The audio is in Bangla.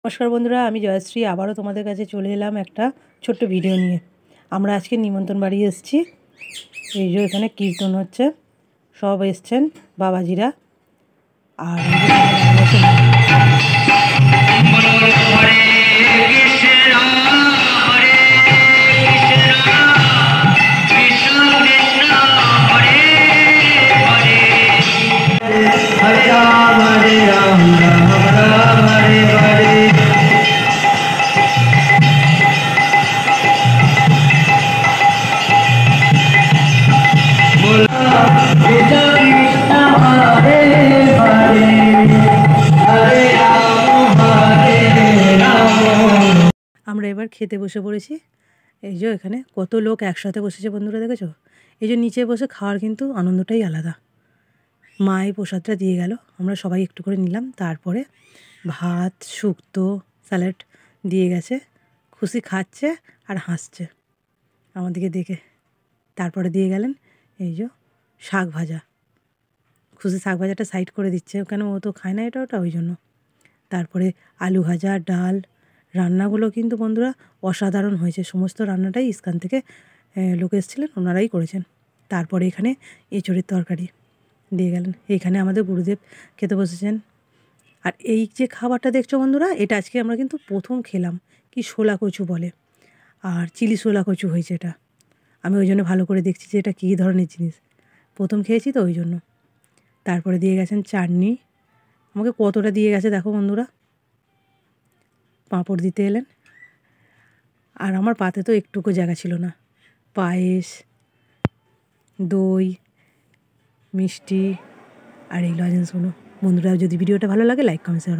নমস্কার বন্ধুরা, আমি জয়শ্রী আবারও তোমাদের কাছে চলে এলাম একটা ছোট্ট ভিডিও নিয়ে। আমরা আজকে নিমন্ত্রণ বাড়ি এসেছি। এই যে এখানে কীর্তন হচ্ছে, সব এসছেন বাবাজিরা। আর হরে রাম হরে রাম রাম রাম হরে হরে। আমরা এবার খেতে বসে পড়েছি। এই যে এখানে কত লোক একসাথে বসেছে বন্ধুরা, দেখেছো? এই যে নিচে বসে খাওয়ার কিন্তু আনন্দটাই আলাদা। মা এই প্রসাদটা দিয়ে গেল, আমরা সবাই একটু করে নিলাম। তারপরে ভাত, শুক্তো, স্যালাড দিয়ে গেছে। খুশি খাচ্ছে আর হাসছে আমাদেরকে দেখে। তারপরে দিয়ে গেলেন এই যে শাক ভাজা। খুশি শাক ভাজাটা সাইড করে দিচ্ছে, কেন ও তো খায় না এটা ওটা, ওই জন্য। তারপরে আলু ভাজা, ডাল। রান্নাগুলো কিন্তু বন্ধুরা অসাধারণ হয়েছে। সমস্ত রান্নাটাই ইস্কান থেকে লোক এসেছিলেন, ওনারাই করেছেন। তারপরে এখানে এঁচোড়ের তরকারি দিয়ে গেলেন। এইখানে আমাদের গুরুদেব খেতে বসেছেন। আর এই যে খাবারটা দেখছো বন্ধুরা, এটা আজকে আমরা কিন্তু প্রথম খেলাম। কি শোলা কচু বলে, আর চিলি শোলা কচু হয়েছে এটা। আমি ওই জন্য ভালো করে দেখছি যে এটা কী ধরনের জিনিস, প্রথম খেয়েছি তো ওই জন্য। তারপরে দিয়ে গেছেন চাটনি। আমাকে কতটা দিয়ে গেছে দেখো বন্ধুরা। পাঁপড় দিতে এলেন। আর আমার পাতে তো একটুকু জায়গা ছিল না। পায়েস, দই, মিষ্টি আর এই লজেন্সগুলো। বন্ধুরা যদি ভিডিওটা ভালো লাগে লাইক কমেন্ট শেয়ার।